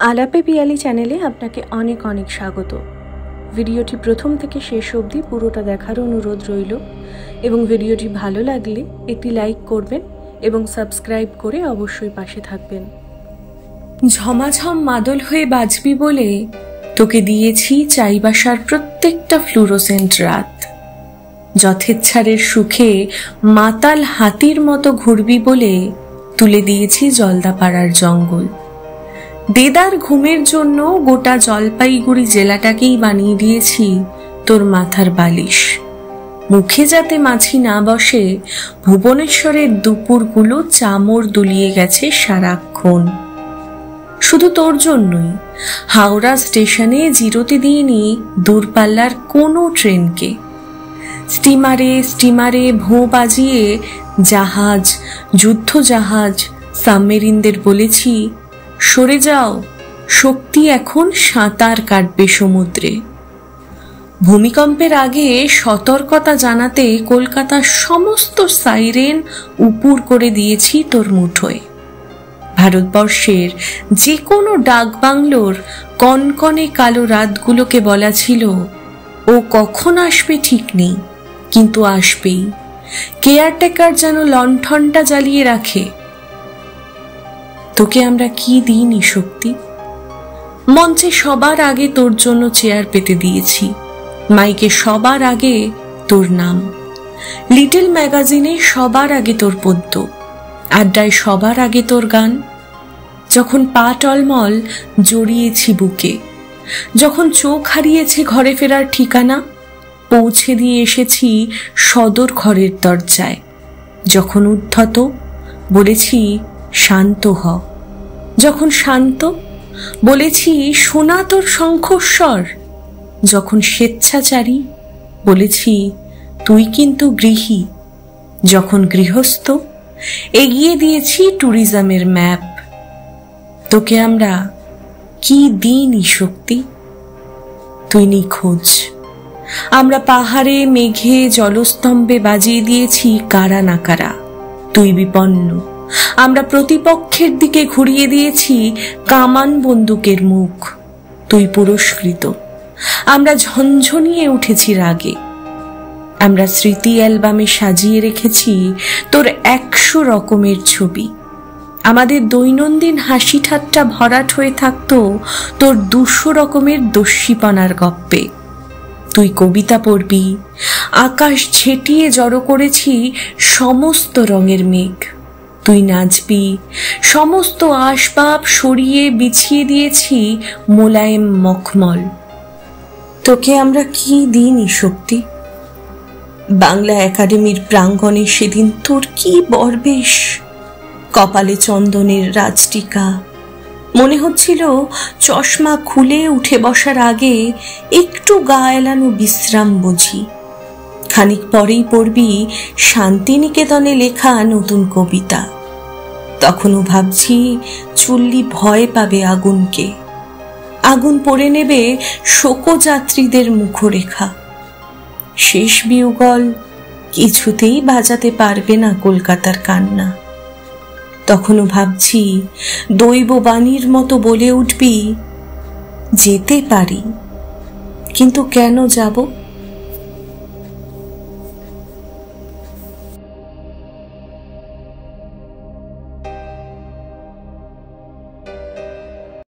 আলাপে পিয়ালি চ্যানেলে আপনাকে অনেক অনেক স্বাগত। ভিডিওটি প্রথম থেকে শেষ অবধি পুরোটা দেখার অনুরোধ রইল এবং ভিডিওটি ভালো লাগলে একটি লাইক করবেন এবং সাবস্ক্রাইব করে অবশ্যই পাশে থাকবেন। ঝমাঝম মাদল হয়ে বাজবি বলে তোকে দিয়েছি চাইবাসার প্রত্যেকটা ফ্লুরোসেন্ট রাত। যথেচ্ছারের সুখে মাতাল হাতির মতো ঘুরবি বলে তুলে দিয়েছি জলদাপাড়ার জঙ্গল। দেদার ঘুমের জন্য গোটা জলপাইগুড়ি জেলাটাকেই বানিয়ে দিয়েছি তোর মাথার বালিশ। মুখে যাতে মাছি না বসে ভুবনেশ্বরের দুপুরগুলো চামড় দুলিয়ে গেছে সারাক্ষণ। শুধু তোর জন্যই হাওড়া স্টেশনে জিরোতে দিইনি দূরপাল্লার কোনো ট্রেনকে। স্টিমারে ভোঁ বাজিয়ে জাহাজ, যুদ্ধ জাহাজ, সাবমেরিনদের বলেছি সরে যাও, শক্তি এখন সাঁতার কাটবে সমুদ্রে। ভূমিকম্পের আগে সতর্কতা জানাতে কলকাতার সমস্ত সাইরেন উপুর করে দিয়েছি তোর মুঠোয়। ভারতবর্ষের যে কোনো ডাকবাংলোর কনকনে কালো রাতগুলোকে বলা ছিল ও কখন আসবে ঠিক নেই, কিন্তু আসবেই। কেয়ারটেকার যেন লণ্ঠনটা জ্বালিয়ে রাখে। তোকে আমরা কি দিইনি শক্তি? মঞ্চে সবার আগে তোর জন্য চেয়ার পেতে দিয়েছি, মাইকে সবার আগে তোর নাম, লিটল ম্যাগাজিনে সবার আগে তোর পদ্য, আড্ডায় সবার আগে তোর গান। যখন পা টলমল জড়িয়েছি বুকে, যখন চোখ হারিয়েছে ঘরে ফেরার ঠিকানা, পৌঁছে দিয়ে এসেছি সদর ঘরের দরজায়। যখন উদ্ধত বলেছি শান্ত হ, যখন শান্ত বলেছি শোনা তোর শঙ্খস্বর, যখন স্বেচ্ছাচারী বলেছি তুই কিন্তু গৃহী, যখন গৃহস্থ এগিয়ে দিয়েছি ট্যুরিজমের ম্যাপ। তোকে আমরা কি দিইনি শক্তি? তুই নিখোঁজ। আমরা পাহাড়ে, মেঘে, জলস্তম্ভে বাজিয়ে দিয়েছি কারা না কারা, তুই বিপন্ন। আমরা প্রতিপক্ষের দিকে ঘুরিয়ে দিয়েছি কামান বন্দুকের মুখ, তুই পুরস্কৃত। আমরা ঝনঝনিয়ে উঠেছি রাগে। আমরা স্মৃতি অ্যালবামে সাজিয়ে রেখেছি তোর 100 রকমের ছবি। আমাদের দৈনন্দিন হাসি ঠাট্টা ভরাট হয়ে থাকতো তোর 200 রকমের দস্যিপনার গপ্পে। তুই কবিতা পড়বি, আকাশ ঝেঁটিয়ে জড়ো করেছি সমস্ত রঙের মেঘ। তুই নাচবি, সমস্ত আসবাব সরিয়ে বিছিয়ে দিয়েছি মোলায়েম মখমল। তোকে আমরা কি দিইনি শক্তি? বাংলা একাডেমির প্রাঙ্গণে সেদিন তোর কি বরবেশ, কপালে চন্দনের রাজটিকা। মনে হচ্ছিল চশমা খুলে উঠে বসার আগে একটু গা এলানো বিশ্রাম বুঝি। খানিক পরেই পড়বি শান্তিনিকেতনে লেখা নতুন কবিতা। তখনও ভাবছি চুল্লি ভয় পাবে আগুনকে, আগুন পড়ে নেবে শোকযাত্রীদের মুখরেখা। শেষ বিউগল কিছুতেই বাজাতে পারবে না কলকাতার কান্না। তখনও ভাবছি দৈব বাণীর মতো বলে উঠবি যেতে পারি, কিন্তু কেন যাব?